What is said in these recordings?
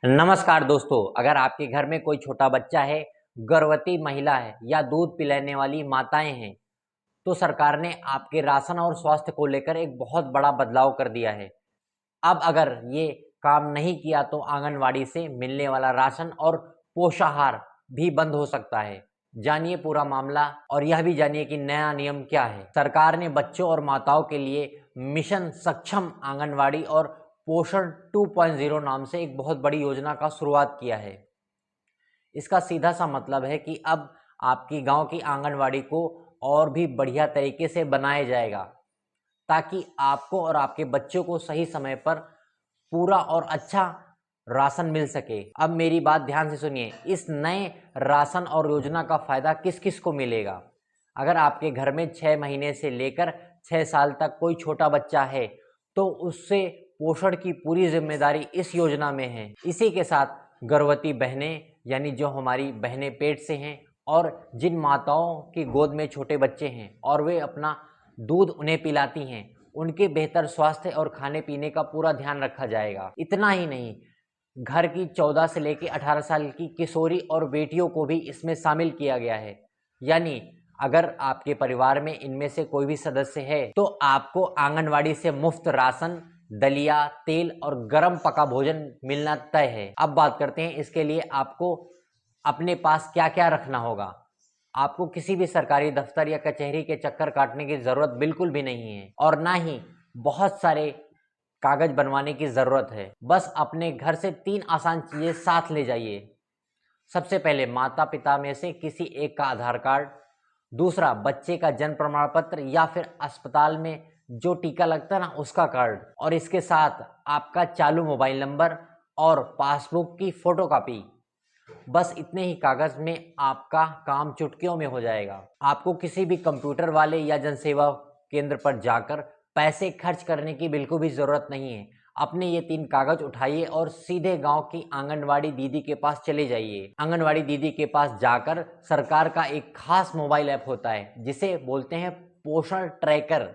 नमस्कार दोस्तों, अगर आपके घर में कोई छोटा बच्चा है, गर्भवती महिला है या दूध पिलाने वाली माताएं हैं, तो सरकार ने आपके राशन और स्वास्थ्य को लेकर एक बहुत बड़ा बदलाव कर दिया है। अब अगर ये काम नहीं किया तो आंगनवाड़ी से मिलने वाला राशन और पोषाहार भी बंद हो सकता है। जानिए पूरा मामला और यह भी जानिए कि नया नियम क्या है। सरकार ने बच्चों और माताओं के लिए मिशन सक्षम आंगनवाड़ी और पोषण 2.0 नाम से एक बहुत बड़ी योजना का शुरुआत किया है। इसका सीधा सा मतलब है कि अब आपकी गांव की आंगनवाड़ी को और भी बढ़िया तरीके से बनाया जाएगा, ताकि आपको और आपके बच्चों को सही समय पर पूरा और अच्छा राशन मिल सके। अब मेरी बात ध्यान से सुनिए, इस नए राशन और योजना का फायदा किस किस को मिलेगा। अगर आपके घर में 6 महीने से लेकर 6 साल तक कोई छोटा बच्चा है, तो उससे पोषण की पूरी जिम्मेदारी इस योजना में है। इसी के साथ गर्भवती बहनें, यानी जो हमारी बहनें पेट से हैं और जिन माताओं की गोद में छोटे बच्चे हैं और वे अपना दूध उन्हें पिलाती हैं, उनके बेहतर स्वास्थ्य और खाने पीने का पूरा ध्यान रखा जाएगा। इतना ही नहीं, घर की 14 से लेकर 18 साल की किशोरी और बेटियों को भी इसमें शामिल किया गया है। यानी अगर आपके परिवार में इनमें से कोई भी सदस्य है, तो आपको आंगनवाड़ी से मुफ्त राशन, दलिया, तेल और गर्म पका भोजन मिलना तय है। अब बात करते हैं इसके लिए आपको अपने पास क्या क्या रखना होगा। आपको किसी भी सरकारी दफ्तर या कचहरी के चक्कर काटने की ज़रूरत बिल्कुल भी नहीं है और ना ही बहुत सारे कागज बनवाने की ज़रूरत है। बस अपने घर से 3 आसान चीज़ें साथ ले जाइए। सबसे पहले माता पिता में से किसी एक का आधार कार्ड, दूसरा बच्चे का जन्म प्रमाण पत्र या फिर अस्पताल में जो टीका लगता है ना उसका कार्ड, और इसके साथ आपका चालू मोबाइल नंबर और पासबुक की फोटोकॉपी। बस इतने ही कागज में आपका काम चुटकियों में हो जाएगा। आपको किसी भी कंप्यूटर वाले या जनसेवा केंद्र पर जाकर पैसे खर्च करने की बिल्कुल भी ज़रूरत नहीं है। अपने ये 3 कागज उठाइए और सीधे गांव की आंगनवाड़ी दीदी के पास चले जाइए। आंगनवाड़ी दीदी के पास जाकर सरकार का एक खास मोबाइल ऐप होता है जिसे बोलते हैं पोषण ट्रैकर।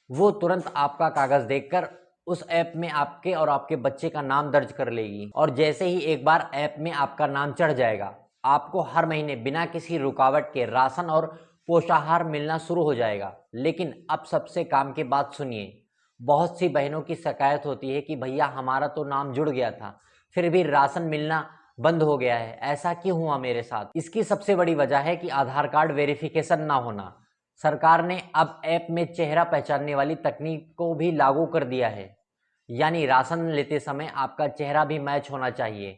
वो तुरंत आपका कागज देखकर उस ऐप में आपके और आपके बच्चे का नाम दर्ज कर लेगी, और जैसे ही एक बार ऐप में आपका नाम चढ़ जाएगा, आपको हर महीने बिना किसी रुकावट के राशन और पोषाहार मिलना शुरू हो जाएगा। लेकिन अब सबसे काम की बात सुनिए। बहुत सी बहनों की शिकायत होती है कि भैया हमारा तो नाम जुड़ गया था, फिर भी राशन मिलना बंद हो गया है, ऐसा क्यों हुआ मेरे साथ। इसकी सबसे बड़ी वजह है कि आधार कार्ड वेरिफिकेशन ना होना। सरकार ने अब ऐप में चेहरा पहचानने वाली तकनीक को भी लागू कर दिया है। यानी राशन लेते समय आपका चेहरा भी मैच होना चाहिए,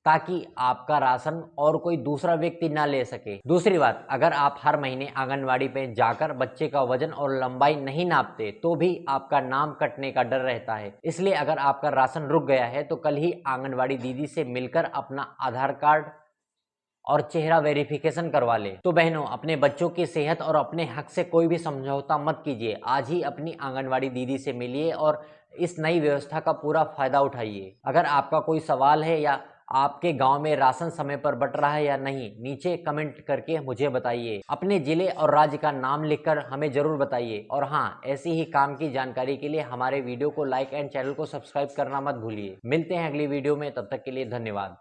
ताकि आपका राशन और कोई दूसरा व्यक्ति ना ले सके। दूसरी बात, अगर आप हर महीने आंगनवाड़ी पे जाकर बच्चे का वजन और लंबाई नहीं नापते, तो भी आपका नाम कटने का डर रहता है। इसलिए अगर आपका राशन रुक गया है तो कल ही आंगनवाड़ी दीदी से मिलकर अपना आधार कार्ड और चेहरा वेरिफिकेशन करवा ले। तो बहनों, अपने बच्चों की सेहत और अपने हक से कोई भी समझौता मत कीजिए। आज ही अपनी आंगनवाड़ी दीदी से मिलिए और इस नई व्यवस्था का पूरा फायदा उठाइए। अगर आपका कोई सवाल है या आपके गांव में राशन समय पर बंट रहा है या नहीं, नीचे कमेंट करके मुझे बताइए। अपने जिले और राज्य का नाम लिखकर हमें जरूर बताइए। और हाँ, ऐसी ही काम की जानकारी के लिए हमारे वीडियो को लाइक एंड चैनल को सब्सक्राइब करना मत भूलिए। मिलते हैं अगली वीडियो में, तब तक के लिए धन्यवाद।